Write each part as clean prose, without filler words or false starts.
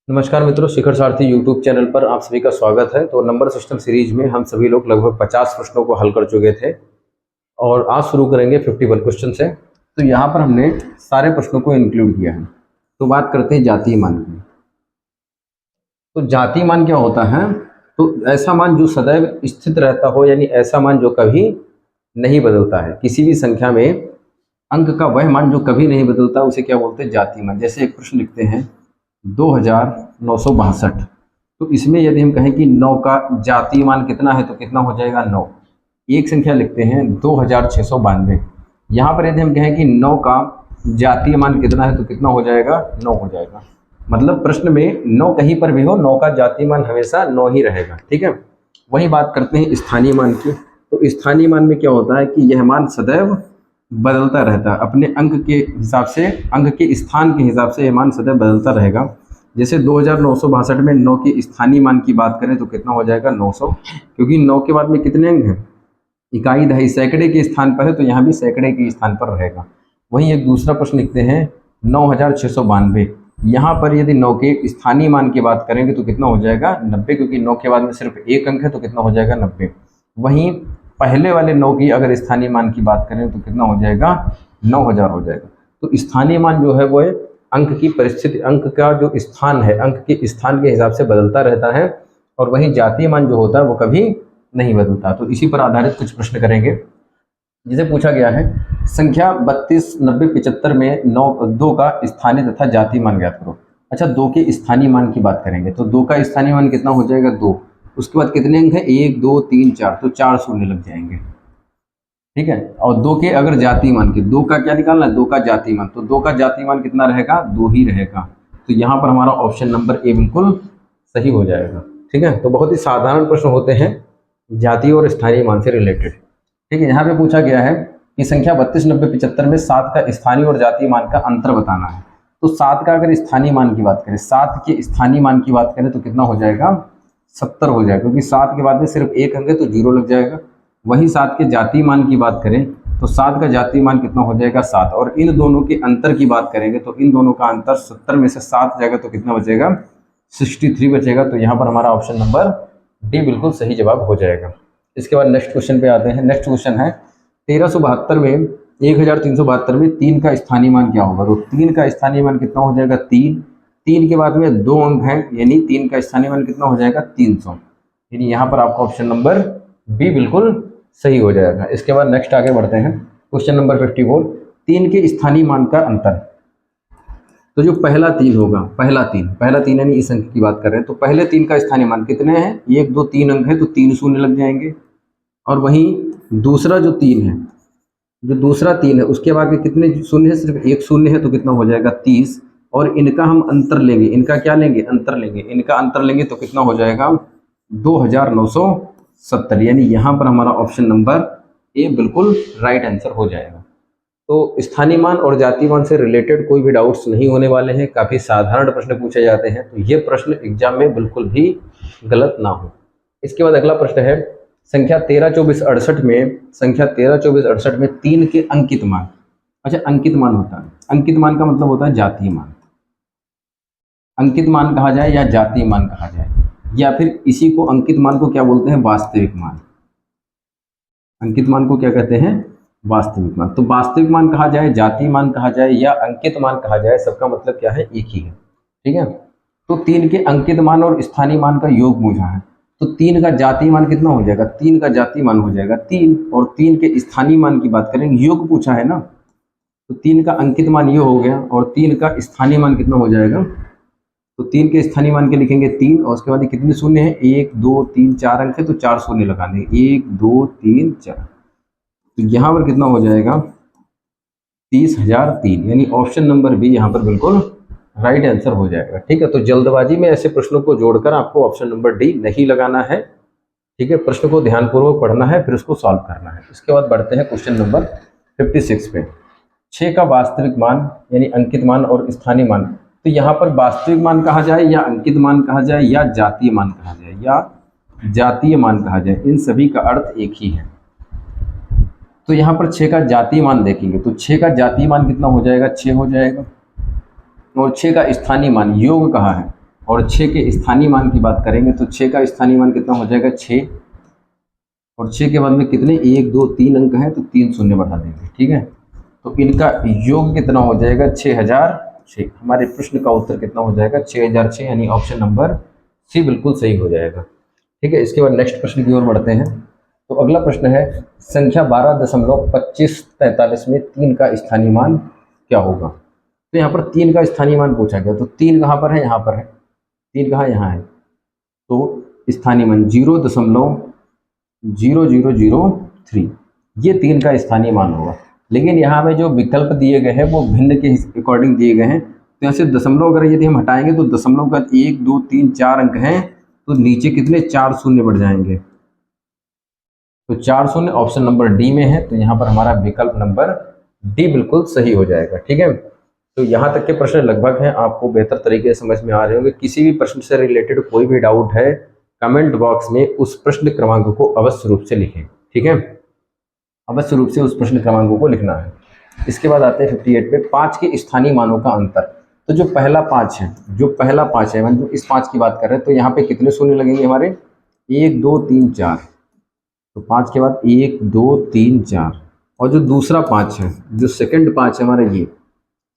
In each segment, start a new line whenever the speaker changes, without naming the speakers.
नमस्कार मित्रों, शिखर सारथी YouTube channel पर आप सभी का स्वागत है। तो नंबर सिस्टम सीरीज में हम सभी लोग लगभग 50 प्रश्नों को हल कर चुके थे और आज शुरू करेंगे 51 क्वेश्चन से। तो यहाँ पर हमने सारे प्रश्नों को इंक्लूड किया है। तो बात करते हैं जातीय मान की। तो जातीय मान क्या होता है? तो ऐसा मान जो सदैव स्थित रहता हो, यानी ऐसा मान जो कभी नहीं बदलता है। किसी भी संख्या में अंक का वह मान जो कभी नहीं बदलता उसे क्या बोलते हैं? जातीय मान। जैसे एक प्रश्न लिखते हैं 2962। तो इसमें यदि हम कहें कि 9 का जातीय मान कितना है तो कितना हो जाएगा? 9। एक संख्या लिखते हैं 2692। यहाँ पर यदि हम कहें कि 9 का जातीय मान कितना है तो कितना हो जाएगा? 9 हो जाएगा। मतलब प्रश्न में 9 कहीं पर भी हो, 9 का जातीय मान हमेशा 9 ही रहेगा। ठीक है। वही बात करते हैं स्थानीय मान की। तो स्थानीय मान में क्या होता है कि यह मान सदैव बदलता रहता है। अपने अंक के हिसाब से, अंक के स्थान के हिसाब से यह मान सदैव बदलता रहेगा। जैसे 2962 में 9 के स्थानीय मान की बात करें तो कितना हो जाएगा? 900। क्योंकि 9 के बाद में कितने अंक हैं? इकाई, दहाई, सैकड़े के स्थान पर है, तो यहाँ भी सैकड़े के स्थान पर रहेगा। वहीं एक दूसरा प्रश्न लिखते हैं 9692। यहाँ पर यदि 9 के स्थानीय मान की बात करेंगे तो कितना हो जाएगा? 90। क्योंकि 9 के बाद में सिर्फ एक अंक है तो कितना हो जाएगा? 90। वहीं पहले वाले 9 की अगर स्थानीय मान की बात करें तो कितना हो जाएगा? 9000 हो जाएगा। तो स्थानीय मान जो है वो अंक की परिस्थिति, अंक का जो स्थान है, अंक के स्थान के हिसाब से बदलता रहता है। और वहीं जातीय मान जो होता है वो कभी नहीं बदलता। तो इसी पर आधारित कुछ प्रश्न करेंगे। जिसे पूछा गया है संख्या 32, 90, 75 में 2 का स्थानीय तथा जातीय मान ज्ञात करो। अच्छा, 2 के स्थानीय मान की बात करेंगे तो 2 का स्थानीय मान कितना हो जाएगा? 2। उसके बाद कितने अंक है? 1, 2, 3, 4, तो 4 शून्य लग जाएंगे। ठीक है। और 2 के अगर जातीय मान की, 2 का क्या निकालना है? 2 का जातीय मान। तो 2 का जातीय मान कितना रहेगा? 2 ही रहेगा। तो यहाँ पर हमारा ऑप्शन नंबर ए बिल्कुल सही हो जाएगा। ठीक है। तो बहुत ही साधारण प्रश्न होते हैं जातीय और स्थानीय मान से रिलेटेड। ठीक है। यहाँ पे पूछा गया है कि संख्या 32, 90, 75 में 7 का स्थानीय और जातीय मान का अंतर बताना है। तो 7 का अगर स्थानीय मान की बात करें, 7 के स्थानीय मान की बात करें तो कितना हो जाएगा? 70 हो जाएगा। क्योंकि 7 के बाद में सिर्फ एक अंक है तो 0 लग जाएगा। वहीं 7 के जातीय मान की बात करें तो 7 का जातीय मान कितना हो जाएगा? 7। और इन दोनों के अंतर की बात करेंगे तो इन दोनों का अंतर 70 में से 7 जाएगा तो कितना बचेगा? 63 बचेगा। तो यहाँ पर हमारा ऑप्शन नंबर डी बिल्कुल सही जवाब हो जाएगा। इसके बाद नेक्स्ट क्वेश्चन पे आते हैं। नेक्स्ट क्वेश्चन है 1372 में 1372 में 3 का स्थानीय मान क्या होगा? तो 3 का स्थानीय मान कितना हो जाएगा? 3। 3 के बाद में 2 अंक हैं, यानी 3 का स्थानीय मान कितना हो जाएगा? 300। यानी यहाँ पर आपका ऑप्शन नंबर बी बिल्कुल सही हो जाएगा। इसके बाद नेक्स्ट आगे बढ़ते हैं। क्वेश्चन नंबर 54, 3 के स्थानीय मान का अंतर। तो जो पहला 3 होगा, पहला 3 यानी इस अंक की बात कर रहे हैं, तो पहले 3 का स्थानीय मान कितने हैं? 1, 2, 3 अंक है तो 3 शून्य लग जाएंगे। और वहीं दूसरा जो 3 है, जो दूसरा 3 है उसके बाद में कितने शून्य है? सिर्फ एक शून्य है तो कितना हो जाएगा? 30। और इनका हम अंतर लेंगे, इनका क्या लेंगे? अंतर लेंगे। इनका अंतर लेंगे तो कितना हो जाएगा? 2970। यानी यहाँ पर हमारा ऑप्शन नंबर ए बिल्कुल राइट आंसर हो जाएगा। तो स्थानीय मान और जातीय मान से रिलेटेड कोई भी डाउट्स नहीं होने वाले हैं। काफ़ी साधारण प्रश्न पूछे जाते हैं, तो ये प्रश्न एग्जाम में बिल्कुल भी गलत ना हो। इसके बाद अगला प्रश्न है संख्या 132468 में, संख्या 132468 में 3 के अंकित मान। अच्छा, अंकित मान होता है, अंकित मान का मतलब होता है जातीय मान। अंकित मान कहा जाए या जातीय मान कहा जाए, या फिर इसी को अंकित मान को क्या बोलते हैं? वास्तविक मान। अंकित मान को क्या कहते हैं? वास्तविक मान। तो वास्तविक मान कहा जाए, जातीय मान कहा जाए या अंकित मान कहा जाए, सबका मतलब क्या है? एक ही है। ठीक है। तो 3 के अंकित मान और स्थानीय मान का योग पूछा है, तो 3 का जातीय मान कितना हो जाएगा? 3 का जातीय मान हो जाएगा 3। और 3 के स्थानीय मान की बात करेंगे, योग पूछा है ना, तो 3 का अंकित मान ये हो गया और 3 का स्थानीय मान कितना हो जाएगा? तो 3 के स्थानीय मान के लिखेंगे 3 और उसके बाद कितने शून्य है? 1, 2, 3, 4 अंक है तो 4 शून्य लगा देंगे। 1, 2, 3, 4। तो यहाँ पर कितना हो जाएगा? 30,003। यानी ऑप्शन नंबर बी यहाँ पर बिल्कुल राइट आंसर हो जाएगा। ठीक है। तो जल्दबाजी में ऐसे प्रश्नों को जोड़कर आपको ऑप्शन नंबर डी नहीं लगाना है। ठीक है। प्रश्न को ध्यानपूर्वक पढ़ना है, फिर उसको सॉल्व करना है। इसके बाद बढ़ते हैं क्वेश्चन नंबर 56 पे। 6 का वास्तविक मान यानी अंकित मान और स्थानीय मान। तो यहाँ पर वास्तविक मान कहा जाए या अंकित मान कहा जाए या जातीय मान कहा जाए या जातीय मान कहा जाए, इन सभी का अर्थ एक ही है। तो यहाँ पर 6 का जातीय मान देखेंगे तो 6 का जातीय मान कितना हो जाएगा? 6 हो जाएगा। और 6 का स्थानीय मान योग कहाँ है? और 6 के स्थानीय मान की बात करेंगे तो 6 का स्थानीय मान कितना हो जाएगा 6, और 6 के बाद में कितने 1 2 3 अंक हैं तो 3 शून्य बढ़ा देंगे, ठीक है। तो इनका योग कितना हो जाएगा 6006। हमारे प्रश्न का उत्तर कितना हो जाएगा 6006, यानी ऑप्शन नंबर सी बिल्कुल सही हो जाएगा, ठीक है। इसके बाद नेक्स्ट प्रश्न की ओर बढ़ते हैं। तो अगला प्रश्न है संख्या 12.2543 में 3 का स्थानीय मान क्या होगा। तो यहाँ पर 3 का स्थानीय मान पूछा गया, तो 3 कहाँ पर है, यहाँ पर है, 3 कहाँ, यहाँ है। तो स्थानीय मान 0.0003, ये 3 का स्थानीय मान होगा। लेकिन यहाँ में जो विकल्प दिए गए हैं वो भिन्न के अकॉर्डिंग दिए गए हैं, तो यहाँ से दशमलव अगर यदि हम हटाएंगे तो दशमलव का 1 2 3 4 अंक हैं, तो नीचे कितने 4 शून्य बढ़ जाएंगे, तो 4 शून्य ऑप्शन नंबर डी में है। तो यहाँ पर हमारा विकल्प नंबर डी बिल्कुल सही हो जाएगा, ठीक है। तो यहाँ तक के प्रश्न लगभग हैं, आपको बेहतर तरीके से समझ में आ रहे होंगे। किसी भी प्रश्न से रिलेटेड कोई भी डाउट है कमेंट बॉक्स में उस प्रश्न क्रमांक को अवश्य रूप से लिखें, ठीक है, अवश्य रूप से उस प्रश्न क्रमांकों को लिखना है। इसके बाद आते हैं 58 पे 5 के स्थानीय मानों का अंतर। तो जो पहला 5 है, मतलब इस 5 की बात कर रहे हैं, तो यहाँ पे कितने शून्य लगेंगे हमारे 1 2 3 4, तो 5 के बाद 1 2 3 4, और जो दूसरा 5 है, जो सेकंड 5 है हमारा, ये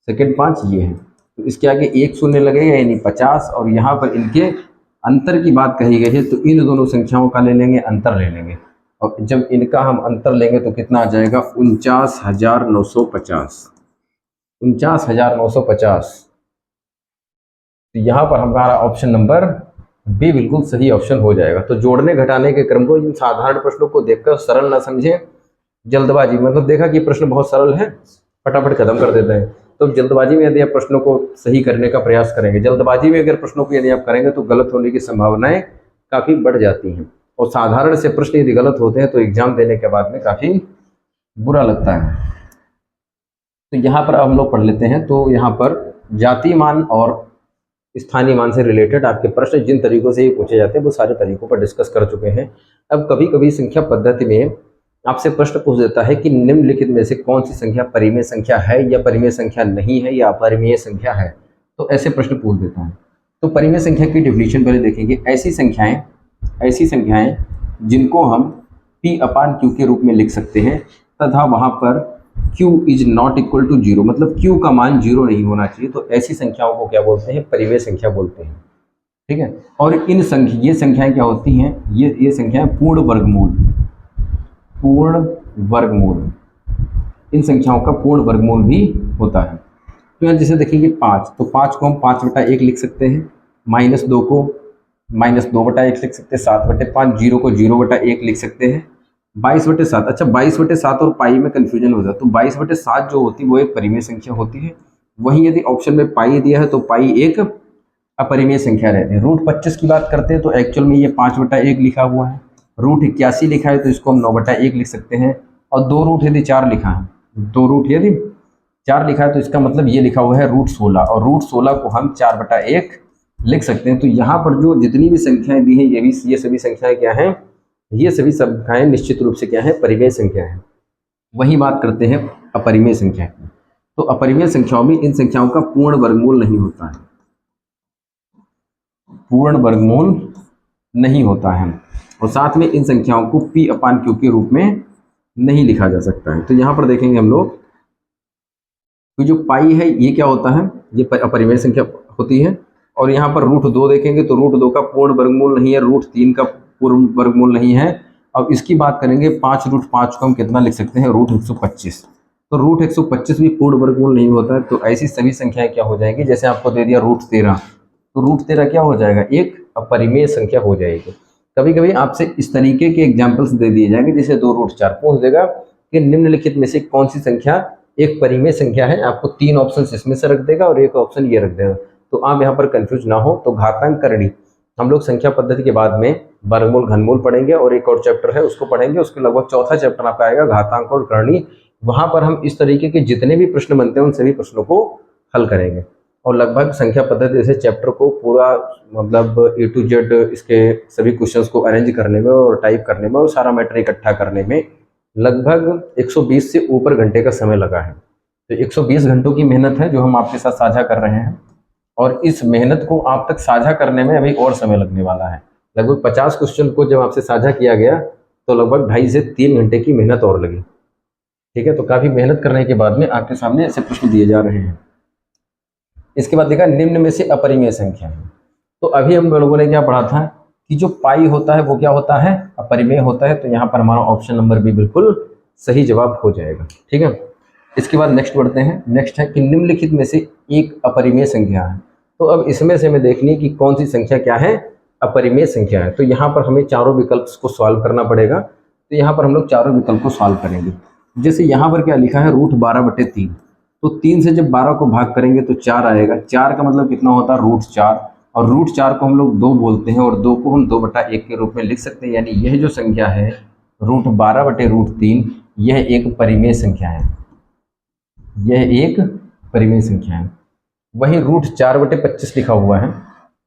सेकंड 5 ये है, तो इसके आगे 1 शून्य लगेगा यानी 50, और यहाँ पर इनके अंतर की बात कही गई है, तो इन दोनों संख्याओं का ले लेंगे, अंतर ले लेंगे, और जब इनका हम अंतर लेंगे तो कितना आ जाएगा 49,950, 49,950। तो यहाँ पर हमारा ऑप्शन नंबर बी बिल्कुल सही ऑप्शन हो जाएगा। तो जोड़ने घटाने के क्रम को इन साधारण प्रश्नों को देखकर सरल ना समझें, जल्दबाजी, मतलब देखा कि प्रश्न बहुत सरल है, फटाफट खत्म कर देते हैं, तो जल्दबाजी में यदि आप प्रश्नों को सही करने का प्रयास करेंगे, जल्दबाजी में अगर प्रश्नों को यदि आप करेंगे तो गलत होने की संभावनाएं काफ़ी बढ़ जाती हैं, और साधारण से प्रश्न यदि गलत होते हैं तो एग्जाम देने के बाद में काफ़ी बुरा लगता है। तो यहाँ पर हम लोग पढ़ लेते हैं। तो यहाँ पर जातीय मान और स्थानीय मान से रिलेटेड आपके प्रश्न जिन तरीकों से ये पूछे जाते हैं वो सारे तरीकों पर डिस्कस कर चुके हैं। अब कभी कभी संख्या पद्धति में आपसे प्रश्न पूछ देता है कि निम्नलिखित में से कौन सी संख्या परिमेय संख्या है या परिमेय संख्या नहीं है या अपरिमेय संख्या है, तो ऐसे प्रश्न पूछ देता है। तो परिमेय संख्या की डिफिनीशन पहले देखेंगे। ऐसी संख्याएं जिनको हम P/Q के रूप में लिख सकते हैं तथा वहाँ पर Q is not equal to 0, मतलब Q का मान 0 नहीं होना चाहिए, तो ऐसी संख्याओं को क्या बोलते हैं, परिमेय संख्या बोलते हैं, ठीक है। और ये संख्याएं क्या होती हैं, ये संख्याएं पूर्ण वर्गमूल, इन संख्याओं का पूर्ण वर्गमूल भी होता है। तो यहाँ जैसे देखेंगे 5, तो 5 को हम 5/1 लिख सकते हैं, -2 को -2/1 लिख सकते हैं, 7/5, 0 को 0/1 लिख सकते हैं, 22/7। अच्छा 22/7 और पाई में कन्फ्यूजन हो जाता है, तो 22/7 जो होती है वो एक परिमेय संख्या होती है, वहीं यदि ऑप्शन में पाई दिया है तो पाई एक अपरिमेय संख्या रहती है। √25 की बात करते हैं तो एक्चुअल में ये 5/1 लिखा हुआ है, √81 लिखा है तो इसको हम 9/1 लिख सकते हैं, और 2 रूट यदि 4 लिखा है, 2 रूट यदि 4 लिखा है तो इसका मतलब ये लिखा हुआ है √16, और √16 को हम 4/1 लिख सकते हैं। तो यहाँ पर जो जितनी भी संख्याएं दी हैं ये सभी संख्याएं क्या हैं, ये सभी संख्याएं निश्चित रूप से क्या है, परिमेय संख्या है। वही बात करते हैं अपरिमेय संख्या की। तो अपरिमेय संख्याओं में इन संख्याओं का पूर्ण वर्गमूल नहीं होता है, पूर्ण वर्गमूल नहीं होता है, और साथ में इन संख्याओं को P/Q के रूप में नहीं लिखा जा सकता है। तो यहाँ पर देखेंगे हम लोग, तो जो पाई है ये क्या होता है, ये अपरिमेय संख्या होती है, और यहाँ पर √2 देखेंगे तो √2 का पूर्ण वर्गमूल नहीं है, √3 का पूर्ण वर्गमूल नहीं है। अब इसकी बात करेंगे 5√5 को हम कितना लिख सकते हैं, √125, तो √125 भी पूर्ण वर्गमूल नहीं होता है। तो ऐसी सभी संख्याएं क्या हो जाएंगी, जैसे आपको दे दिया √13, तो √13 क्या हो जाएगा, एक अपरिमेय संख्या हो जाएगी। कभी कभी आपसे इस तरीके के एग्जाम्पल्स दे दिए जाएंगे, जैसे 2√4 पूछ देगा कि निम्नलिखित में से कौन सी संख्या एक परिमेय संख्या है, आपको 3 ऑप्शन इसमें से रख देगा और एक ऑप्शन ये रख देगा, तो आप यहाँ पर कंफ्यूज ना हो। तो घातांक करणी हम लोग संख्या पद्धति के बाद में वर्गमूल घनमूल पढ़ेंगे, और एक और चैप्टर है उसको पढ़ेंगे, उसके लगभग चौथा चैप्टर आपका आएगा घातांक और करणी। वहाँ पर हम इस तरीके के जितने भी प्रश्न बनते हैं उन सभी प्रश्नों को हल करेंगे, और लगभग संख्या पद्धति जैसे चैप्टर को पूरा मतलब A to Z इसके सभी क्वेश्चंस को अरेंज करने में और टाइप करने में और सारा मैटर इकट्ठा करने में लगभग 120 से ऊपर घंटे का समय लगा है। तो 120 घंटों की मेहनत है जो हम आपके साथ साझा कर रहे हैं। और इस मेहनत को आप तक साझा करने में अभी और समय लगने वाला है। लगभग 50 क्वेश्चन को जब आपसे साझा किया गया तो लगभग 2.5 से 3 घंटे की मेहनत और लगी। ठीक है, तो काफ़ी मेहनत करने के बाद में आपके सामने ऐसे प्रश्न दिए जा रहे हैं। इसके बाद देखा निम्न में से अपरिमेय संख्या है। तो अभी हम लोगों ने क्या पढ़ा था कि जो पाई होता है वो क्या होता है, अपरिमेय होता है। तो यहाँ पर हमारा ऑप्शन नंबर बी बिल्कुल सही जवाब हो जाएगा। ठीक है, इसके बाद नेक्स्ट बढ़ते हैं। नेक्स्ट है कि निम्नलिखित में से एक अपरिमेय संख्या है। तो अब इसमें से हमें देखनी है कि कौन सी संख्या क्या है, अपरिमेय संख्या है। तो यहाँ पर हमें चारों विकल्प को सॉल्व करना पड़ेगा। तो यहाँ पर हम लोग चारों विकल्प को सॉल्व करेंगे। जैसे यहाँ पर क्या लिखा है, √12/3। तो 3 से जब 12 को भाग करेंगे तो 4 आएगा। 4 का मतलब कितना होता है, √4। और √4 को हम लोग 2 बोलते हैं और 2 को हम 2/1 के रूप में लिख सकते हैं। यानी यह जो संख्या है √12/√3 यह एक परिमेय संख्या है, यह एक परिमेय संख्या है। वहीं √4/25 लिखा हुआ है।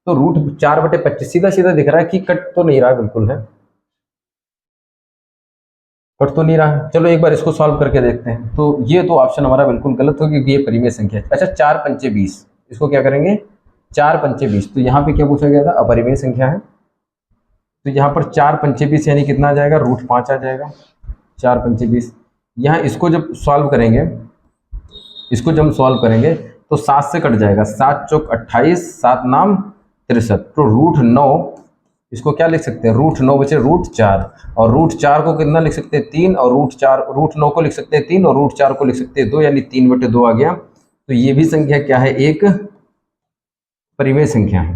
तो √4/25 सीधा सीधा दिख रहा है कि कट तो नहीं रहा है, बिल्कुल है, कट तो नहीं रहा है। चलो एक बार इसको सॉल्व करके देखते हैं। तो ये तो ऑप्शन हमारा बिल्कुल गलत हो क्योंकि ये परिमेय संख्या है। अच्छा 4 पंचे 20, इसको क्या करेंगे, 4 पंचे 20। तो यहाँ पे क्या पूछा गया था, अपरिमेय संख्या है। तो यहाँ पर 4 पंचे 20 यानी कितना आ जाएगा, √5 आ जाएगा। 4 पंचे 20। यहाँ इसको जब सॉल्व करेंगे, इसको जब हम सॉल्व करेंगे तो 7 से कट जाएगा, 7 चौक 28, 7 नाम 63। तो √9 इसको क्या लिख सकते हैं, √9 बचे √4। और √4 को कितना लिख सकते हैं, 3। और √9 को लिख सकते हैं 3 और √4 को लिख सकते हैं 2, यानी 3/2 आ गया। तो ये भी संख्या क्या है, एक परिमेय संख्या है।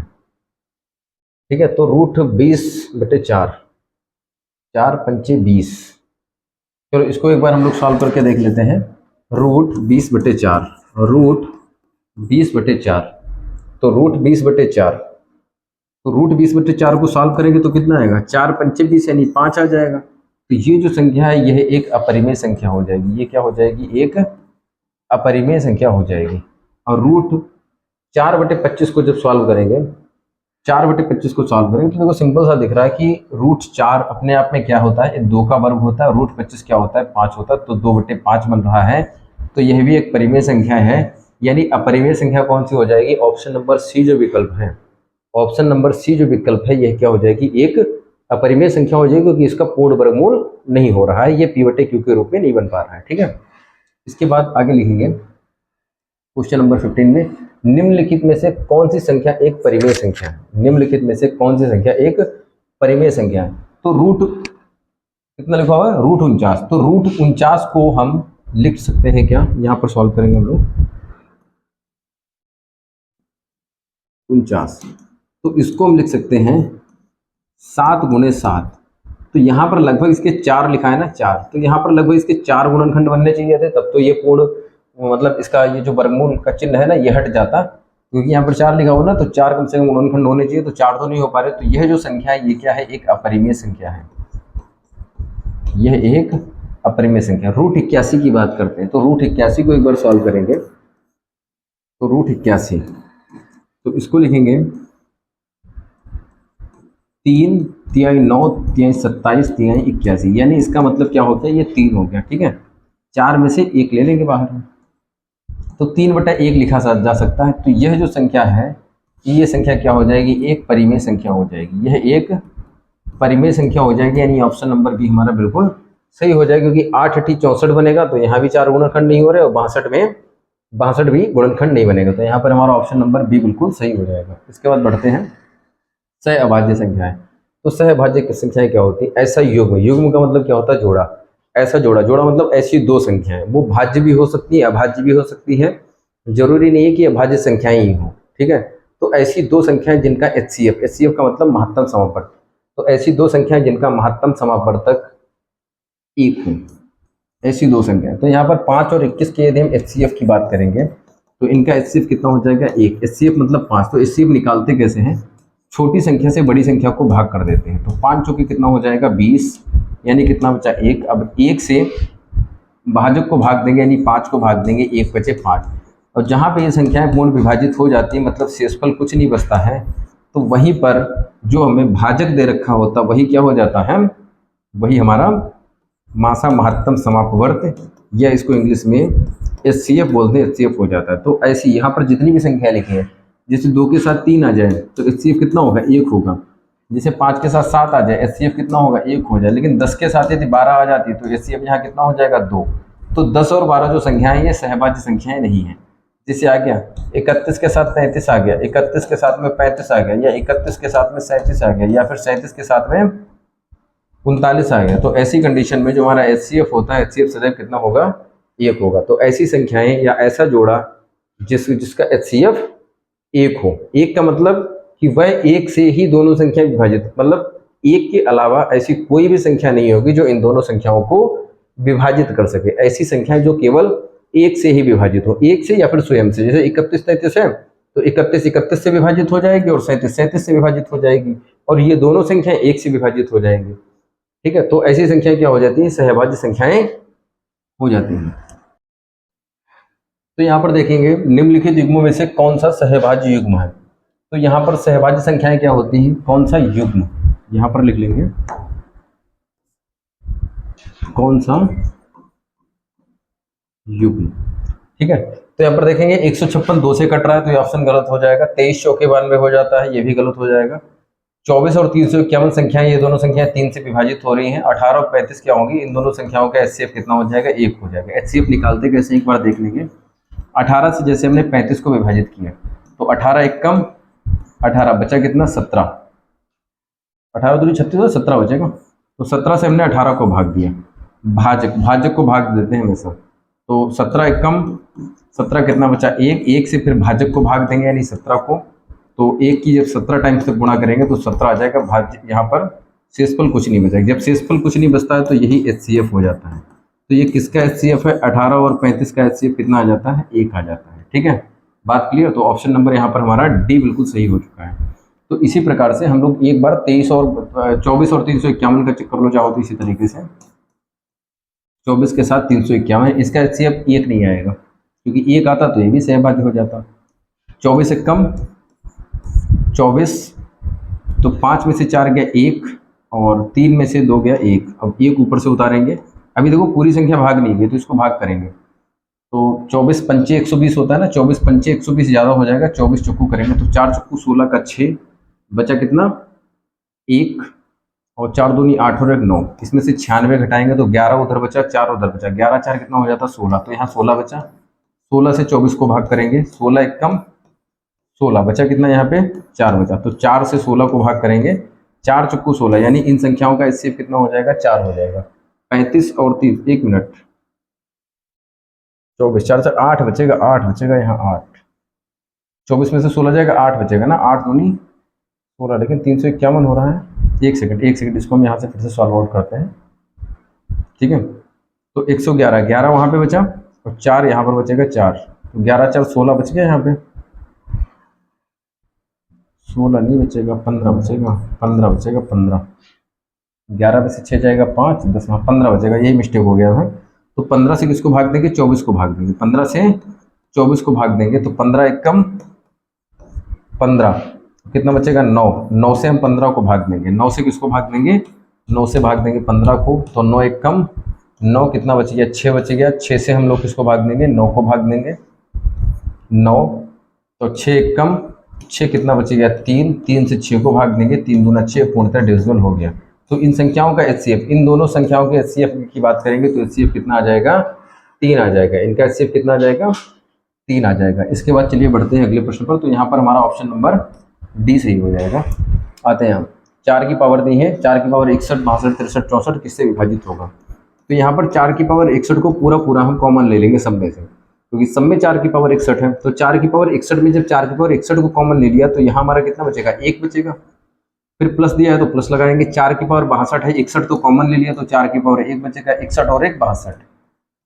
ठीक है, तो √20/4, 4 पंचे 20। चलो इसको एक बार हम लोग सॉल्व करके देख लेते हैं। √20/4, √20/4, तो √20/4, तो √20/4 को सॉल्व करेंगे तो कितना आएगा, 4 पंचे 20 यानी 5 आ जाएगा। तो ये जो संख्या है यह एक अपरिमेय संख्या हो जाएगी। ये क्या हो जाएगी, एक अपरिमेय संख्या हो जाएगी। और √4/25 को जब सॉल्व करेंगे, 4/25 को सॉल्व करेंगे तो देखो सिंपल सा दिख रहा है कि √4 अपने आप में क्या होता है, 2 का वर्ग होता है। √25 क्या होता है, 5 होता है। तो 2/5 बन रहा है। तो यह भी एक परिमेय संख्या है। यानी अपरिमेय संख्या कौन सी हो जाएगी, ऑप्शन नंबर सी जो विकल्प है, ऑप्शन नंबर सी जो विकल्प है यह क्या हो जाएगी, एक अपरिमेय संख्या हो जाएगी क्योंकि इसका पूर्ण वर्गमूल नहीं हो रहा है, ये p/q के रूप में नहीं बन पा रहा है। ठीक है, इसके बाद आगे लिखेंगे क्वेश्चन नंबर 15 में, निम्नलिखित में से कौन सी संख्या एक परिमेय संख्या है। निम्नलिखित में से कौन सी संख्या एक परिमेय संख्या है। तो रूट कितना लिखा हुआ है, √49। तो √49 को हम लिख सकते हैं क्या, यहाँ पर सॉल्व करेंगे हम लोग 49। तो इसको हम लिख सकते हैं 7 × 7। तो यहाँ पर लगभग इसके 4 लिखा है ना, 4। तो यहाँ पर लगभग इसके 4 गुणनखंड बनने चाहिए थे, तब तो ये पूर्ण मतलब इसका ये जो वर्गमूल का चिन्ह है ना ये हट जाता। क्योंकि यहाँ पर 4 लिखा हुआ ना, तो 4 कम से कम गुणनखंड होने चाहिए। तो 4 तो नहीं हो पा रहे। तो यह जो संख्या है ये क्या है, एक अपरिमेय संख्या है। यह एक अपरिमेय संख्या। √81 की बात करते हैं। तो √81 को एक बार सॉल्व करेंगे। तो √81, तो इसको लिखेंगे 3 तिहाई 9 तिहाई 27 तिहाई 81। यानी इसका मतलब क्या होता है, ये 3 हो गया। ठीक है, 4 में से 1 ले लेंगे बाहर, तो 3/1 लिखा जा सकता है। तो यह जो संख्या है ये संख्या क्या हो जाएगी, एक परिमेय संख्या हो जाएगी। यह एक परिमेय संख्या हो जाएगी। यानी ऑप्शन नंबर बी हमारा बिल्कुल सही हो जाएगा। क्योंकि 8 × 64 बनेगा तो यहाँ भी 4 गुणनखंड नहीं हो रहे और 62 भी गुणनखंड नहीं बनेगा। तो यहाँ पर हमारा ऑप्शन नंबर बी बिल्कुल सही हो जाएगा। इसके बाद बढ़ते हैं सहअभाज्य संख्याएं। तो सहअभाज्य संख्याएं क्या होती है, ऐसा युग्म का मतलब क्या होता है, जोड़ा। ऐसा जोड़ा मतलब ऐसी 2 संख्याएं, वो भाज्य भी हो सकती है अभाज्य भी हो सकती है। जरूरी नहीं है कि अभाज्य संख्याएं ही हो। ठीक है, तो ऐसी 2 संख्याएं जिनका HCF का मतलब महत्तम समापवर्तक। तो ऐसी 2 संख्याएं जिनका महत्तम समापवर्तक 1 हो, ऐसी 2 संख्याएं। तो यहाँ पर 5 और 21 के यदि हम HCF की बात करेंगे तो इनका HCF कितना हो जाएगा, 1। HCF मतलब 5। तो HCF निकालते कैसे हैं, छोटी संख्या से बड़ी संख्या को भाग कर देते हैं। तो 5 चौके कितना हो जाएगा, 20। यानी कितना बचा, 1। अब 1 से भाजक को भाग देंगे यानी 5 को भाग देंगे, 1 बचे 5। और जहाँ पे ये संख्याएं पूर्ण विभाजित हो जाती है, मतलब शेषफल कुछ नहीं बचता है, तो वहीं पर जो हमें भाजक दे रखा होता वही क्या हो जाता है, वही हमारा मासा महत्तम समापवर्त, या इसको इंग्लिश में HCF बोलते हैं, HCF हो जाता है। तो ऐसी यहाँ पर जितनी भी संख्या लिखी है जैसे 2 के साथ 3 आ जाए तो HCF कितना होगा, 1 होगा। जैसे 5 के साथ 7 आ जाए HCF कितना होगा, 1 हो जाए। लेकिन 10 के साथ यदि 12 आ जाती है तो HCF यहाँ कितना हो जाएगा, 2। तो 10 और 12 जो संख्याएं ये सहभाज्य संख्याएं नहीं है। जैसे आ गया 31 के साथ 33 आ गया, 31 के साथ में 35 आ गया, या 31 के साथ में 37 आ गया, या फिर 37 के साथ में 39 आ गया, तो ऐसी कंडीशन में जो हमारा HCF होता है, HCF सदैव कितना होगा, 1 होगा। तो ऐसी संख्याएं या ऐसा जोड़ा जिसका HCF 1 हो। 1 का मतलब कि वह 1 से ही दोनों संख्या विभाजित, मतलब 1 के अलावा ऐसी कोई भी संख्या नहीं होगी जो इन दोनों संख्याओं को विभाजित कर सके। ऐसी संख्याएं जो केवल 1 से ही विभाजित हो, 1 से या फिर स्वयं से। जैसे 31 33 है तो 31 31 से विभाजित हो जाएगी और 37 37 से विभाजित हो जाएगी, और ये दोनों संख्याएं 1 से विभाजित हो जाएंगी। ठीक है, तो ऐसी संख्याएं क्या हो जाती हैं, सहभाज्य संख्याएं हो जाती हैं। तो यहाँ पर देखेंगे निम्नलिखित युग्मों में से कौन सा सहभाज्य युग्म है। तो यहाँ पर सहभाज्य संख्याएं क्या होती हैं, कौन सा युग्म, यहाँ पर लिख लेंगे कौन सा युग्म। ठीक है, तो यहाँ पर देखेंगे 156 2 से कट रहा है तो ये ऑप्शन गलत हो जाएगा। 23 चौके 92 हो जाता है, ये भी गलत हो जाएगा। 24 और 351 संख्याएं, ये दोनों संख्याएं 3 से विभाजित हो रही हैं। 18 और 35 क्या होंगी, इन दोनों संख्याओं का HCF कितना हो जाएगा, 1 हो जाएगा। HCF निकालते कैसे एक बार देख लेंगे। 18 से जैसे हमने 35 को विभाजित किया तो 18 एक कम 18 बचा कितना, 17। 18 दूनी 36 17 बचेगा। तो 17 से हमने 18 को भाग दिया, भाजक को भाग देते हैं हमेशा। तो 17 एक कम 17 कितना बचा, 1। 1 से फिर भाजक को भाग देंगे यानी 17 को, तो 1 की जब 17 टाइम्स से गुणा करेंगे तो 17 आ जाएगा। भाज्य यहाँ पर शेषफल कुछ नहीं बचेगा। जब शेषफल कुछ नहीं बचता है तो यही HCF हो जाता है। तो ये किसका HCF है, 18 और 35 का HCF कितना आ जाता है, 1 आ जाता है। ठीक है, बात क्लियर। तो ऑप्शन नंबर यहाँ पर हमारा डी बिल्कुल सही हो चुका है। तो इसी प्रकार से हम लोग एक बार 24 और 351 का चेक कर लो चाहो तो इसी तरीके से। 24 के साथ 351, इसका HCF 1 नहीं आएगा क्योंकि 1 आता तो ये भी सहभाज्य हो जाता। 24 से कम 24, तो 5 में से 4 गया 1 और 3 में से 2 गया 1। अब 1 ऊपर से उतारेंगे, अभी देखो पूरी संख्या भाग नहीं गई तो इसको भाग करेंगे। तो 24 पंचे 120 होता है ना, 24 पंचे 120 ज़्यादा हो जाएगा। 24 चक्कू करेंगे तो 4 चक्कू 16 का 6 बचा कितना, 1 और 4 दूनी 8 और 1 9। इसमें से 96 घटाएंगे तो 11 उधर बचा, 4 उधर बचा, 11 4 कितना हो जाता, 16। तो यहाँ 16 बचा। 16 से 24 को भाग करेंगे, 16 एक कम 16 बचा कितना, यहाँ पे 4 बचा। तो 4 से 16 को भाग करेंगे, 4 चक्कू 16, यानी इन संख्याओं का HCF कितना हो जाएगा, 4 हो जाएगा। 35 और 30 1 मिनट 24 4 4 8 बचेगा, 8 बचेगा यहाँ 8। 24 में से 16 जाएगा, 8 बचेगा ना, 8 दूनी 16, लेकिन 351 हो रहा है। एक सेकंड इसको हम यहाँ से फिर से सॉल्व आउट करते हैं। ठीक है, तो 111 11 वहाँ पे बचा और 4 यहाँ पर बचेगा 4। तो 11 4 16 बच गया, यहाँ पे 16 नहीं बचेगा, 15 बचेगा, 15 बचेगा, 15। 11 में से 6 जाएगा 5 10 15 बचेगा, यही मिस्टेक हो गया है। तो 15 से किसको भाग देंगे, 24 को भाग देंगे। 15 से 24 को भाग देंगे तो 15 एक कम 15, कितना बचेगा 9। 9 से हम 15 को भाग देंगे, 9 से किसको भाग देंगे, 9 से भाग देंगे 15 को। तो 9 एक कम 9 कितना बच गया, 6 बच गया। 6 से हम लोग किसको भाग देंगे, 9 को भाग देंगे 9। तो 6 एक कम 6 कितना बच गया, 3। 3 से 6 को भाग देंगे, 3 दूना 6 पूर्णतः डिविजिबल हो गया। तो इन संख्याओं का HCF, इन दोनों संख्याओं के HCF की बात करेंगे तो HCF कितना आ जाएगा, 3 आ जाएगा। इनका HCF कितना आ जाएगा, 3 आ जाएगा। इसके बाद चलिए बढ़ते हैं अगले प्रश्न पर। तो यहाँ पर हमारा ऑप्शन नंबर डी सही हो जाएगा। आते हैं हम, 4 की पावर दी है, 4 की पावर 61 62 63 64 किससे विभाजित होगा। तो यहाँ पर 4 की पावर 61 को पूरा हम कॉमन ले लेंगे सब में से, क्योंकि सब में 4 की पावर 61 है। तो 4 की पावर 61 में जब 4 की पावर 61 को कॉमन ले लिया तो यहाँ हमारा कितना बचेगा, 1 बचेगा। फिर प्लस दिया है तो प्लस लगाएंगे। 4 की पावर 62 है, 61 तो कॉमन ले लिया तो 4 की पावर 1 बचेगा, 61 और 1 62,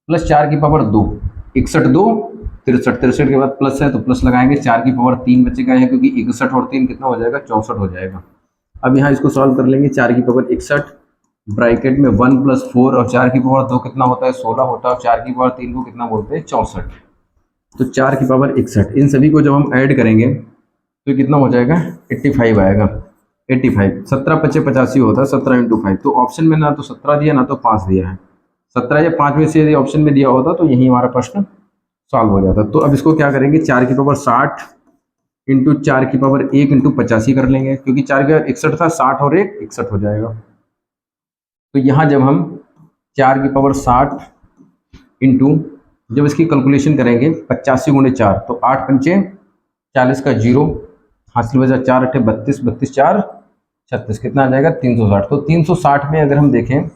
प्लस 4 की पावर 2 61 2 63 63 के बाद प्लस है तो प्लस लगाएंगे। 4 की पावर 3 बचेगा यहाँ, क्योंकि 61 और 3 कितना हो जाएगा, 64 हो जाएगा। अब यहाँ इसको सॉल्व कर लेंगे। 4 की पावर 61 ब्रैकेट में 1 + 4 और 4 की पावर 2 कितना होता है, 16 होता है। और 4 की पावर 3 को कितना बोलते हैं, 64। तो 4 की पावर 61, इन सभी को जब हम ऐड करेंगे तो कितना हो जाएगा, 85 आएगा। 85 17 × 5 = 85 होता है, 17 × 5। तो ऑप्शन में ना तो 17 दिया ना तो 5 दिया है। 17 या 5 में से यदि ऑप्शन में दिया होता तो यही हमारा प्रश्न सॉल्व हो जाता। तो अब इसको क्या करेंगे, 4 की पावर 60 इंटू 4 की पावर 1 इंटू 85 कर लेंगे, क्योंकि 4 की पावर 61 था, 60 और 1 61 हो जाएगा। तो यहाँ जब हम 4 की पावर 60 इंटू, जब इसकी कैलकुलेशन करेंगे 85 × 4 तो 8 पंचे 40 का 0, हासिल बचा 4 8 32, 32 4 36, कितना आ जाएगा 360। तो 360 में अगर हम देखें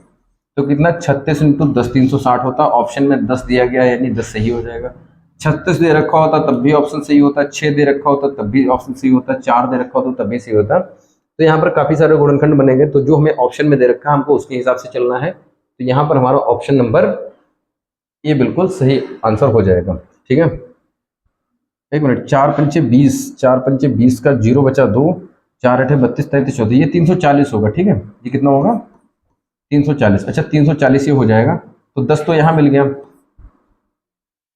तो कितना 36 इंटू 10 360 होता। ऑप्शन में 10 दिया गया है यानी 10 सही हो जाएगा। 36 दे रखा होता तब भी ऑप्शन सही होता, 6 दे रखा होता तब भी ऑप्शन सही होता, 4 दे रखा होता तब भी सही होता। तो यहाँ पर काफ़ी सारे गुणनखंड बनेंगे, तो जो हमें ऑप्शन में दे रखा है हमको उसके हिसाब से चलना है। तो यहाँ पर हमारा ऑप्शन नंबर ये बिल्कुल सही आंसर हो जाएगा। ठीक है, एक मिनट, 4 पंचे 20, 4 पंचे 20 का 0 बचा 2, 4 8 32 33 14, ये 340 होगा। ठीक है, ये कितना होगा 340। अच्छा 340 ये हो जाएगा, तो 10 तो यहाँ मिल गया।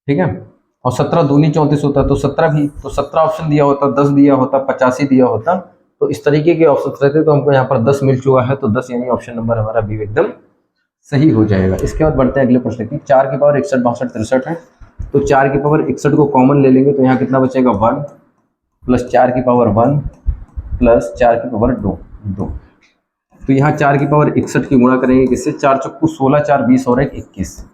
ठीक है, और 17 दूनी 34 होता, तो 17 भी, तो 17 ऑप्शन दिया होता, 10 दिया होता, 85 दिया होता, तो इस तरीके के ऑप्शन रहते। तो हमको यहाँ पर 10 मिल चुका है, तो 10 यानी ऑप्शन नंबर हमारा बी एकदम सही हो जाएगा। इसके बाद बढ़ते हैं अगले प्रश्न की। 4 की पावर 61 62 63 है, तो 4 की पावर 61 को कॉमन ले लेंगे, तो यहाँ कितना बचेगा 1 प्लस 4 की पावर 1 प्लस 4 की पावर 2 2। तो यहाँ 4 की पावर 61 की गुणा करेंगे किससे, 4 चक्कू 16, 4 20 और 1 21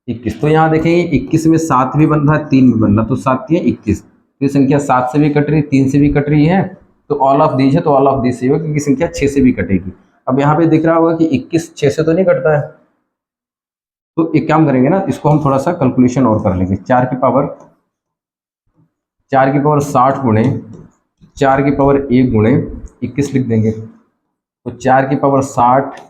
21। तो यहाँ देखेंगे 21 में 7 भी बन रहा है, 3 भी बन रहा है, तो 7 3 21। तो ये संख्या 7 से भी कट रही है, 3 से भी कट रही है, तो ऑल ऑफ दीज है, तो ऑल ऑफ दीज सही होगा, क्योंकि संख्या 6 से भी कटेगी। अब यहाँ पे दिख रहा होगा कि 21 6 से तो नहीं कटता है, तो एक काम करेंगे ना, इसको हम थोड़ा सा कैलकुलेशन और कर लेंगे। 4 की पावर 60 गुणे 4 की पावर 1 गुणे 21 लिख देंगे। तो 4 की पावर 60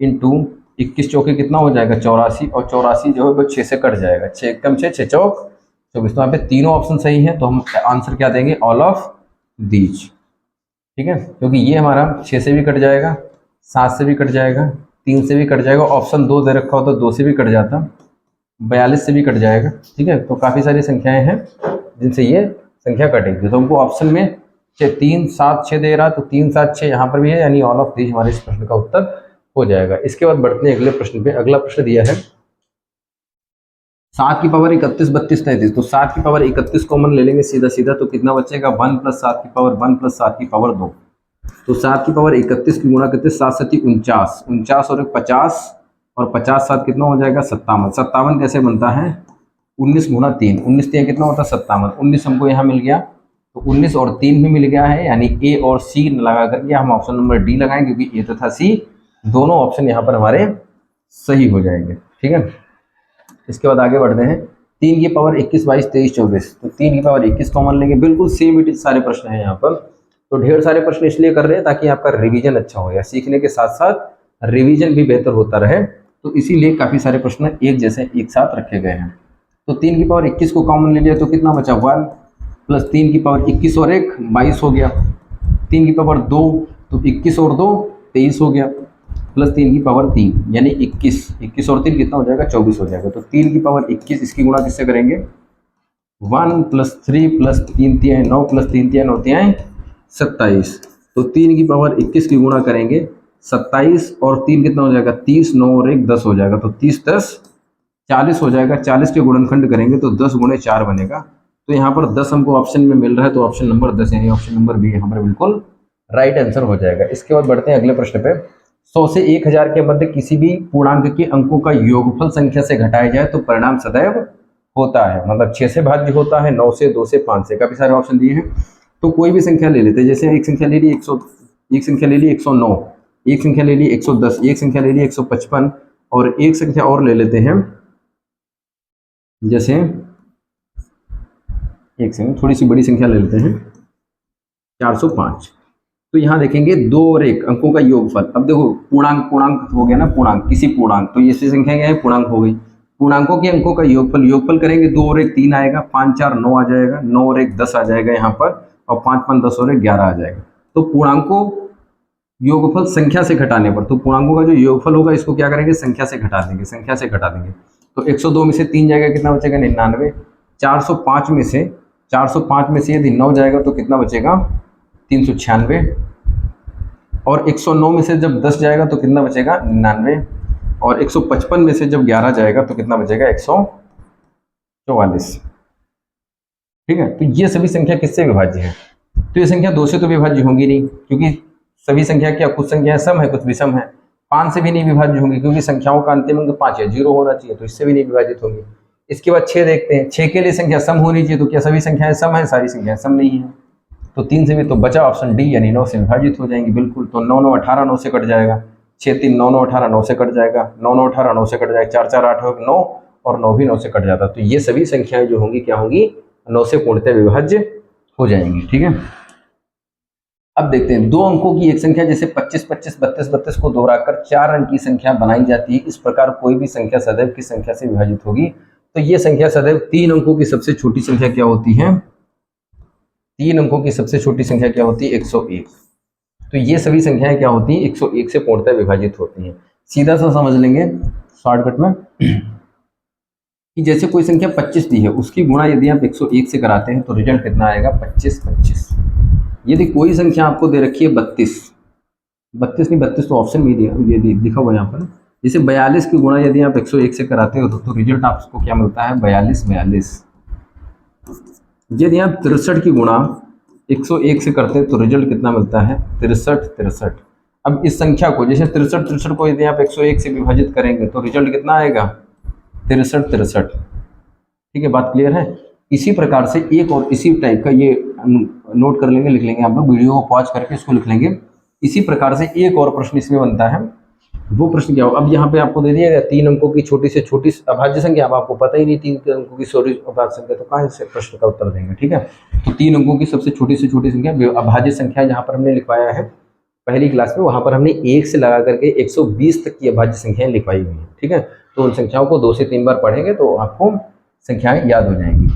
इंटू 21 चौके कितना हो जाएगा 84, और 84 जो है वो 6 से कट जाएगा, 6 कम 6 6 चौक 24। तो यहाँ पे तीनों ऑप्शन सही है, तो हम आंसर क्या देंगे, ऑल ऑफ दीज। ठीक है, क्योंकि ये हमारा 6 से भी कट जाएगा, 7 से भी कट जाएगा, 3 से भी कट जाएगा, ऑप्शन 2 दे रखा होता 2 से भी कट जाता, 42 से भी कट जाएगा। ठीक है, तो काफ़ी सारी संख्याएं हैं जिनसे ये संख्या कटेगी। तो हमको ऑप्शन में 3 7 6 दे रहा, तो 3 7 6 यहाँ पर भी है, यानी ऑल ऑफ दीज हमारे इस प्रश्न का उत्तर हो जाएगा। इसके बाद बढ़ते हैं अगले प्रश्न पे। अगला प्रश्न दिया है 7 की पावर 31 32 33, तो 7 की पावर 31 कॉमन ले लेंगे सीधा सीधा, तो कितना बचेगा 1 प्लस 7 की पावर 1 प्लस 7 की पावर 2। तो 7 की पावर 31 की गुणा करते 7 7 49 49 और 50, और 50 7 कितना हो जाएगा 57। 57 कैसे बनता है 19 गुणा 3, 19 3 कितना होता है 57। 19 हमको यहाँ मिल गया, तो 19 और 3 भी मिल गया है, यानी ए और सी लगा करके हम ऑप्शन नंबर डी लगाएं, क्योंकि ए तथा सी दोनों ऑप्शन यहाँ पर हमारे सही हो जाएंगे। ठीक है, इसके बाद आगे बढ़ते हैं। 3 की पावर 21 22 23 24, तो 3 की पावर 21 कॉमन लेंगे। बिल्कुल सेम इट सारे प्रश्न हैं यहाँ पर, तो ढेर सारे प्रश्न इसलिए कर रहे हैं ताकि आपका रिवीजन अच्छा हो, या सीखने के साथ साथ रिवीजन भी बेहतर होता रहे, तो इसीलिए काफ़ी सारे प्रश्न एक जैसे एक साथ रखे गए हैं। तो 3 की पावर 21 को कॉमन ले लिया, तो कितना बचा 1 प्लस 3 की पावर 21 और 1 22 हो गया। 3 की पावर 2, तो 21 और 2 23 हो गया, प्लस 3 की पावर 3 यानी 21 21 और 3 कितना हो जाएगा 24 हो जाएगा। तो 3 की पावर 21 इसकी गुणा किससे करेंगे 1 प्लस 3 प्लस 3 3 9 प्लस 3 3 9 3 27। तो 3 की पावर 21 की गुणा करेंगे 27 और 3 कितना हो जाएगा 30, 9 और 1 10 हो जाएगा, तो 30 10 40 हो जाएगा। 40 के गुणनखंड करेंगे तो 10 गुणे 4 बनेगा। तो यहाँ पर 10 हमको ऑप्शन में मिल रहा है, तो ऑप्शन नंबर 10 यानी ऑप्शन नंबर बी यहाँ पर बिल्कुल राइट आंसर हो जाएगा। इसके बाद बढ़ते हैं अगले प्रश्न पे। 100 से 1000 के मध्य किसी भी पूर्णांक के अंकों का योगफल संख्या से घटाया जाए तो परिणाम सदैव होता है, मतलब 6 से भाज्य होता है, 9 से, 2 से, 5 से, काफी सारे ऑप्शन दिए हैं। तो कोई भी संख्या ले लेते हैं, जैसे एक संख्या ले ली 100, एक संख्या ले ली 109, एक संख्या ले ली 110, एक संख्या ले ली 155, और एक संख्या और ले लेते हैं, जैसे एक सेकंड थोड़ी सी बड़ी संख्या ले लेते हैं 405। तो यहाँ देखेंगे 2 और 1 अंकों का योगफल। अब देखो पूर्णांक पूर्णांक हो गया ना, पूर्णांक किसी पूर्णांक, तो ये संख्या क्या है पूर्णांक हो गई। पूर्णांकों के अंकों का योगफल, योगफल करेंगे 2 और 1 3 आएगा, 5 4 9 आ जाएगा, 9 और 1 10 आ जाएगा यहाँ पर, और 5 5 10 और 1 11 आ जाएगा। तो पूर्णांकों योगफल संख्या से घटाने पर, तो पूर्णांकों का जो योगफल होगा इसको क्या करेंगे संख्या से घटा देंगे, संख्या से घटा देंगे। तो 102 में से 3 जाएगा कितना बचेगा 99। 405 में से यदि 9 जाएगा तो कितना बचेगा 396, और 109 में से जब 10 जाएगा तो कितना बचेगा 99, और 155 में से जब 11 जाएगा तो कितना बचेगा 144। ठीक है, तो ये सभी संख्या किससे विभाज्य है, तो ये संख्या 2 से तो विभाज्य होंगी नहीं, क्योंकि सभी संख्या क्या कुछ संख्याएं सम है कुछ विषम है। 5 से भी नहीं विभाज्य होंगी, क्योंकि संख्याओं का अंतिम अंक 5 है, 0 होना चाहिए, तो इससे भी नहीं विभाजित होंगी। इसके बाद 6 देखते हैं, 6 के लिए संख्या सम होनी चाहिए, तो क्या सभी संख्याएं सम है? सारी संख्याएं सम नहीं है, तो 3 से भी तो बचा ऑप्शन डी यानी 9 से विभाजित हो जाएंगी बिल्कुल। तो 9 9 18 9 से कट जाएगा, 6 3 9 9 18 9 से कट जाएगा, 9 9 18 9 से कट जाएगा, 4 4 8 9 और 9 भी 9 से कट जाता। तो ये सभी संख्याएं जो होंगी क्या होंगी? 9 से पूर्णतः विभाज्य हो जाएंगी। ठीक है, अब देखते हैं 2 अंकों की एक संख्या जैसे 25 25 32 32 को दोहराकर 4 अंक की संख्या बनाई जाती है। इस प्रकार कोई भी संख्या सदैव किस संख्या से विभाजित होगी? तो ये संख्या सदैव 3 अंकों की सबसे छोटी संख्या क्या होती है? 3 अंकों की सबसे छोटी संख्या क्या होती है? 101। तो ये सभी संख्याएं क्या होती हैं? 101 से पूर्णतः विभाजित होती हैं। सीधा सा समझ लेंगे शॉर्टकट में कि जैसे कोई संख्या 25 दी है, उसकी गुणा यदि आप 101 से कराते हैं तो रिजल्ट कितना आएगा? 25 25। यदि कोई संख्या आपको दे रखी है 32 32 नहीं 32 तो ऑप्शन में दिया, ये लिखा हुआ यहाँ पर, जैसे 42 की गुणा यदि आप 101 से कराते हो तो रिजल्ट आपको क्या मिलता है? 42 42। यदि आप 63 की गुणा 101 से करते हैं तो रिजल्ट कितना मिलता है? 63 63। अब इस संख्या को जैसे 63 63 को यदि आप 101 से विभाजित करेंगे तो रिजल्ट कितना आएगा? 63 63। ठीक है, बात क्लियर है? इसी प्रकार से एक और इसी टाइप का ये नोट कर लेंगे, लिख लेंगे आप लोग, वीडियो को पॉज करके इसको लिख लेंगे। इसी प्रकार से एक और प्रश्न इसमें बनता है, वो प्रश्न क्या हो? अब यहाँ पे आपको दे दिया गया 3 अंकों की छोटी से छोटी अभाज्य संख्या, अब आपको पता ही नहीं 3 अंकों की छोटी अभाज्य संख्या, तो कहाँ से प्रश्न का उत्तर देंगे? ठीक है, तो 3 अंकों की सबसे छोटी से छोटी संख्या अभाज्य संख्या यहाँ पर हमने लिखवाया है पहली क्लास में, वहां पर हमने 1 से लगा करके 120 तक की अभाज्य संख्याएं लिखवाई हुई है। ठीक है, तो उन संख्याओं को 2 से 3 बार पढ़ेंगे तो आपको संख्याएं याद हो जाएंगी।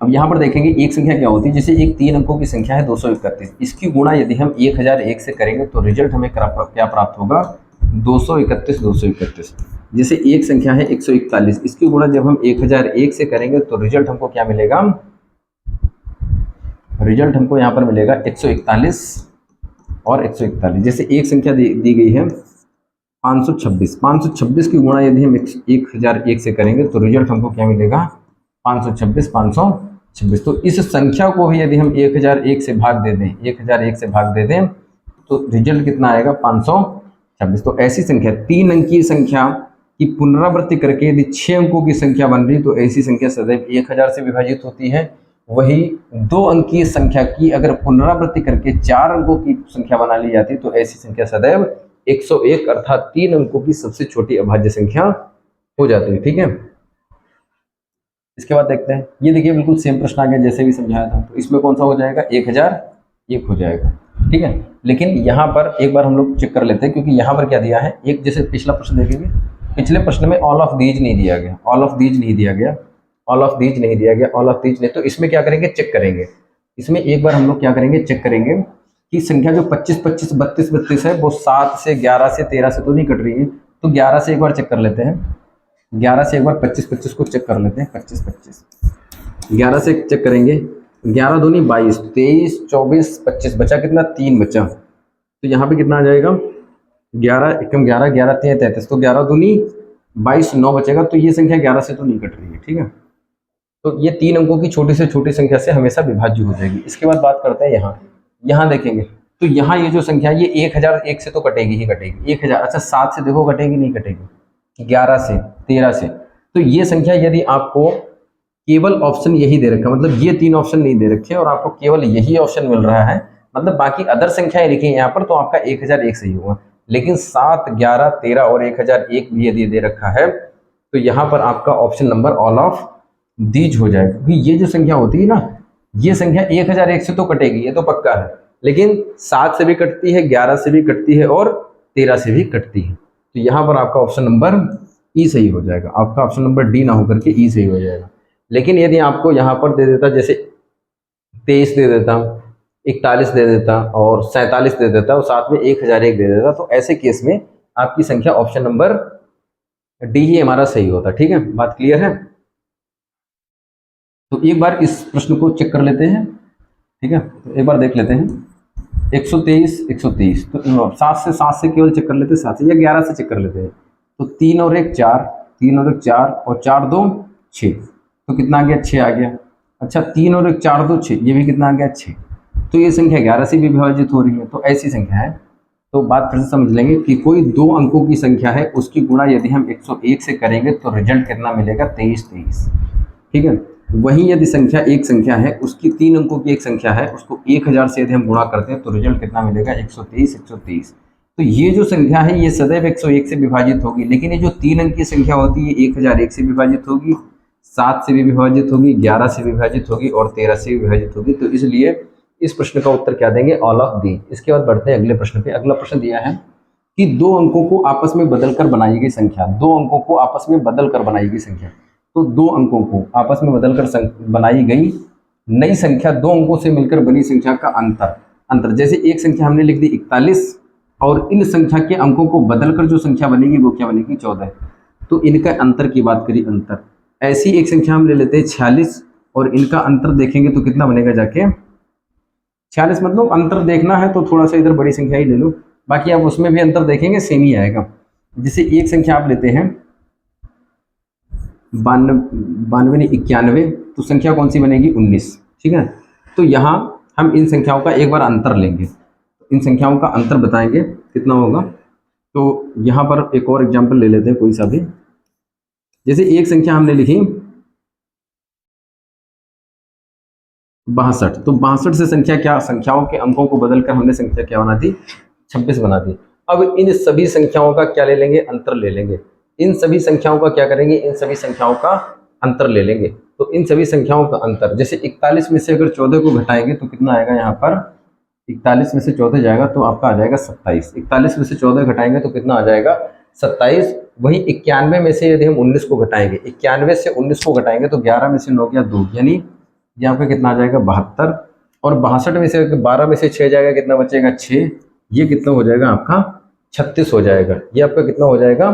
अब यहाँ पर देखेंगे एक संख्या क्या होती है, जैसे एक 3 अंकों की संख्या है 231, इसकी गुणा यदि हम 1001 से करेंगे तो रिजल्ट हमें क्या प्राप्त होगा? 231 231। जैसे एक संख्या है 141, इसकी गुणा जब हम 1001 से करेंगे तो रिजल्ट हमको क्या मिलेगा? रिजल्ट हमको यहाँ पर मिलेगा 141 और 141। जैसे एक संख्या दी गई है 526, 526 की गुणा यदि हम 1001 से करेंगे तो रिजल्ट हमको क्या मिलेगा? 526 526। तो इस संख्या को भी यदि हम 1001 से भाग दे दें, 1001 से भाग दे दें तो रिजल्ट कितना आएगा? 526। तो ऐसी संख्या 3 अंकीय संख्या की पुनरावृत्ति करके यदि 6 अंकों की संख्या बन रही तो ऐसी संख्या सदैव 1000 से विभाजित होती है। वही 2 अंकीय संख्या की अगर पुनरावृत्ति करके 4 अंकों की संख्या बना ली जाती तो ऐसी संख्या सदैव 101 अर्थात 3 अंकों की सबसे छोटी अभाज्य संख्या हो जाती है। ठीक है, इसके बाद देखते हैं, ये देखिए बिल्कुल सेम प्रश्न आ गया जैसे भी समझाया था, तो इसमें कौन सा हो जाएगा? 1001 हो जाएगा। ठीक है, लेकिन यहाँ पर एक बार हम लोग चेक कर लेते हैं, क्योंकि यहाँ पर क्या दिया है, एक जैसे पिछला प्रश्न देखेंगे, पिछले प्रश्न में ऑल ऑफ दीज नहीं दिया गया, ऑल ऑफ दीज नहीं दिया गया, ऑल ऑफ दीज नहीं दिया गया, ऑल ऑफ दीज नहीं, तो इसमें क्या करेंगे? चेक करेंगे। इसमें एक बार हम लोग क्या करेंगे? चेक करेंगे कि संख्या जो 25 25 32 32 है वो 7 से 11 से 13 से तो नहीं कट रही है, तो 11 से एक बार चेक कर लेते हैं, 11 से एक बार 25 25 को चेक कर लेते हैं, 25 25 11 से चेक करेंगे, 11 दूनी 22, 23 24 25, बचा कितना? 3 बचा, तो यहाँ पे कितना आ जाएगा? 11 एकम 11 11 3 33, तो 11 दूनी 22 9 बचेगा, तो ये संख्या 11 से तो नहीं कट रही है। ठीक है, तो ये 3 अंकों की छोटी से छोटी संख्या से हमेशा विभाज्य हो जाएगी। इसके बाद बात करते हैं यहाँ देखेंगे, तो यहाँ ये जो संख्या ये 1001 से तो कटेगी ही कटेगी, 1000, अच्छा 7 से देखो कटेगी नहीं कटेगी, 11 से 13 से, तो ये संख्या यदि आपको केवल ऑप्शन यही दे रखा है, मतलब ये 3 ऑप्शन नहीं दे रखे और आपको केवल यही ऑप्शन मिल रहा है, मतलब बाकी अदर संख्याएं लिखी हैं यहाँ पर, तो आपका 1001 सही होगा। लेकिन 7 11 13 और 1001 भी यदि दे रखा है तो यहाँ पर आपका option number all of these हो जाएगा, क्योंकि ये जो संख्या होती है ना, ये संख्या 1001 से तो कटेगी, ये तो पक्का है, लेकिन 7 से भी कटती है, 11 से भी कटती है और 13 से भी कटती है, तो यहाँ पर आपका ऑप्शन नंबर ई सही हो जाएगा, आपका ऑप्शन नंबर डी ना होकर के ई सही हो जाएगा। लेकिन यदि आपको यहाँ पर दे देता, जैसे 23 दे देता, 41 दे देता और 47 दे देता और साथ में 1001 दे देता, तो ऐसे केस में आपकी संख्या ऑप्शन नंबर डी ही हमारा सही होता। ठीक है, बात क्लियर है? तो एक बार इस प्रश्न को चेक कर लेते हैं। ठीक है, तो एक बार देख लेते हैं, 123 123, तो 7 से केवल चेक कर लेते हैं, 7 से या 11 से चेक कर लेते हैं, तो 3 और 1 4, 3 और 1 4 और 4 2 6, तो कितना आ गया? 6 आ गया। अच्छा 3 और 1 4 2 6, ये भी कितना आ गया? 6। तो ये संख्या 11 से भी विभाजित हो रही है, तो ऐसी संख्या है। तो बात फिर से समझ लेंगे कि कोई 2 अंकों की संख्या है, उसकी गुणा यदि हम 101 से करेंगे तो रिजल्ट कितना मिलेगा, 23। ठीक है। वहीं यदि संख्या एक संख्या है, उसकी 3 अंकों की एक संख्या है, उसको 1000 से यदि हम गुणा करते हैं तो रिजल्ट कितना मिलेगा, 123। तो ये जो संख्या है ये सदैव 101 से विभाजित होगी, लेकिन ये जो 3 अंक की संख्या होती है 1001 से विभाजित होगी, 7 से भी विभाजित होगी, 11 से विभाजित होगी और 13 से भी विभाजित होगी। तो इसलिए इस प्रश्न का उत्तर क्या देंगे, ऑल ऑफ दी। इसके बाद बढ़ते हैं अगले प्रश्न पे। अगला प्रश्न दिया है कि 2 अंकों को आपस में बदलकर बनाई गई संख्या, 2 अंकों को आपस में बदलकर बनाई गई संख्या। तो 2 अंकों को आपस में बदलकर बनाई गई नई संख्या, 2 अंकों से मिलकर बनी संख्या का अंतर। जैसे एक संख्या हमने लिख दी 41 और इन संख्या के अंकों को बदलकर जो संख्या बनेगी वो क्या बनेगी, 14। तो इनका अंतर की बात करी, अंतर। ऐसी एक संख्या हम ले लेते हैं 46 और इनका अंतर देखेंगे तो कितना बनेगा जाके 46। मतलब अंतर देखना है तो थोड़ा सा इधर बड़ी संख्या ही ले लो, बाकी आप उसमें भी अंतर देखेंगे सेम ही आएगा। जैसे एक संख्या आप लेते हैं 92 नहीं 91, तो संख्या कौन सी बनेगी, 19। ठीक है। तो यहाँ हम इन संख्याओं का एक बार अंतर लेंगे, इन संख्याओं का अंतर बताएंगे कितना होगा। तो यहाँ पर एक और एग्जाम्पल ले लेते हैं कोई सा भी। जैसे एक संख्या हमने लिखी 62, तो 62 से संख्याओं के अंकों को बदलकर हमने संख्या क्या बना दी, 26 बना दी। अब इन सभी संख्याओं का क्या ले लेंगे, अंतर ले लेंगे। इन सभी संख्याओं का क्या करेंगे, इन सभी संख्याओं का अंतर ले लेंगे। तो इन सभी संख्याओं का अंतर, जैसे 41 में से अगर 14 को घटाएंगे तो कितना आएगा, यहाँ पर 41 में से 14 जाएगा तो आपका आ जाएगा 27। 41 में से 14 घटाएंगे तो कितना आ जाएगा, 27। वहीं 91 में से यदि हम 19 को घटाएंगे, 91 से 19 को घटाएंगे तो 11 में से 9 गया 2, यानी यहाँ पे कितना आ जाएगा 72। और 62 में से 12 में से 6 जाएगा, कितना बचेगा 6, ये कितना हो जाएगा आपका 36 हो जाएगा। ये आपका कितना हो जाएगा,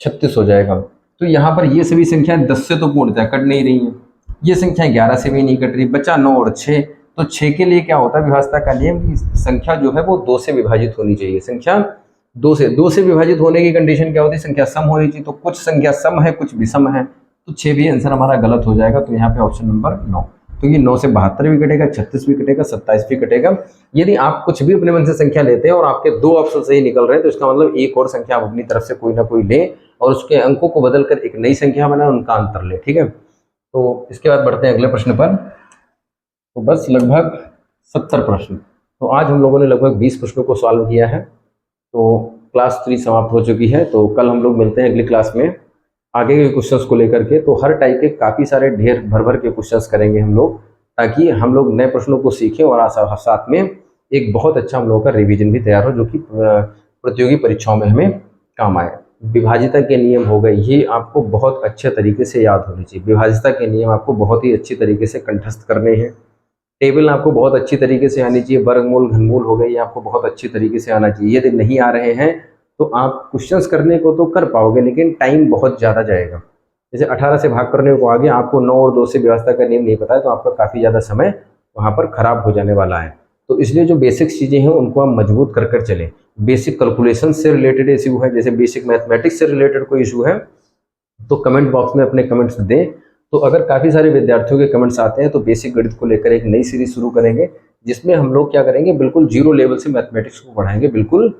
36 हो जाएगा। तो यहाँ पर ये सभी संख्याएं 10 से तो पूर्णतः कट नहीं रही हैं, ये संख्या 11 से भी नहीं कट रही, बचा 9 और 6। तो 6 के लिए क्या होता है विभाज्यता का नियम कि संख्या जो है वो 2 से विभाजित होनी चाहिए। संख्या 2 से विभाजित होने की कंडीशन क्या होती है, संख्या सम होनी चाहिए। तो कुछ संख्या सम है, कुछ विषम है, तो 6 भी आंसर हमारा गलत हो जाएगा। तो यहाँ पे ऑप्शन नंबर 9। तो ये 9 से 72 भी कटेगा, 36 भी कटेगा, 27 भी कटेगा। यदि आप कुछ भी अपने मन से संख्या लेते हैं और आपके 2 ऑप्शन सही निकल रहे हैं तो इसका मतलब एक और संख्या आप अपनी तरफ से कोई ना कोई लें और उसके अंकों को बदलकर एक नई संख्या बनाए, उनका अंतर ले। ठीक है। तो इसके बाद बढ़ते हैं अगले प्रश्न पर। तो बस लगभग 70 प्रश्न। तो आज हम लोगों ने लगभग 20 प्रश्नों को सॉल्व किया है। तो क्लास 3 समाप्त हो चुकी है। तो कल हम लोग मिलते हैं अगली क्लास में आगे के क्वेश्चंस को लेकर के। तो हर टाइप के काफ़ी सारे ढेर भर के क्वेश्चंस करेंगे हम लोग, ताकि हम लोग नए प्रश्नों को सीखें और साथ में एक बहुत अच्छा हम लोगों का रिवीजन भी तैयार हो, जो कि प्रतियोगी परीक्षाओं में हमें काम आए। विभाज्यता के नियम हो गए, ये आपको बहुत अच्छे तरीके से याद होने चाहिए। विभाज्यता के नियम आपको बहुत ही अच्छी तरीके से कंठस्थ करने हैं। टेबल आपको बहुत अच्छी तरीके से आनी चाहिए। वर्गमूल घनमूल हो गए, ये आपको बहुत अच्छी तरीके से आना चाहिए। यदि नहीं आ रहे हैं तो आप क्वेश्चंस करने को तो कर पाओगे, लेकिन टाइम बहुत ज़्यादा जाएगा। जैसे 18 से भाग करने को आगे आपको 9 और 2 से व्यवस्था का नियम नहीं पता है तो आपका काफ़ी ज़्यादा समय वहाँ पर खराब हो जाने वाला है। तो इसलिए जो बेसिक चीज़ें हैं उनको हम मजबूत कर कर चलें। बेसिक कैलकुलेशन से रिलेटेड इशू है, जैसे बेसिक मैथमेटिक्स से रिलेटेड कोई इशू है तो कमेंट बॉक्स में अपने कमेंट्स दें। तो अगर काफ़ी सारे विद्यार्थियों के कमेंट्स आते हैं तो बेसिक गणित को लेकर एक नई सीरीज शुरू करेंगे, जिसमें हम लोग क्या करेंगे, बिल्कुल जीरो लेवल से मैथमेटिक्स को पढ़ाएंगे, बिल्कुल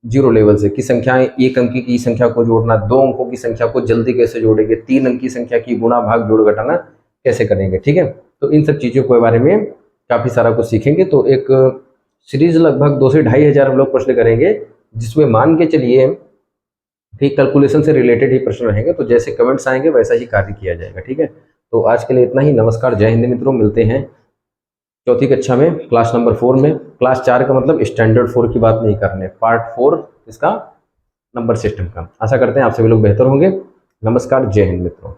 जीरो लेवल से। कि संख्याएं, एक अंक की संख्या को जोड़ना, 2 अंकों की संख्या को जल्दी कैसे जोड़ेंगे, 3 अंक की संख्या की गुणा भाग जोड़ घटाना कैसे करेंगे। ठीक है। तो इन सब चीज़ों के बारे में काफ़ी सारा कुछ सीखेंगे। तो एक सीरीज लगभग 2 से 2,500 हम लोग प्रश्न करेंगे, जिसमें मान के चलिए कि कैलकुलेशन से रिलेटेड ही प्रश्न रहेंगे। तो जैसे कमेंट्स आएंगे वैसा ही कार्य किया जाएगा। ठीक है। तो आज के लिए इतना ही। नमस्कार, जय हिंद मित्रों। मिलते हैं चौथी कक्षा में, क्लास नंबर 4 में। क्लास 4 का मतलब स्टैंडर्ड 4 की बात नहीं करने, पार्ट 4 इसका नंबर सिस्टम का। आशा करते हैं आप सभी लोग बेहतर होंगे। नमस्कार, जय हिंद मित्रों।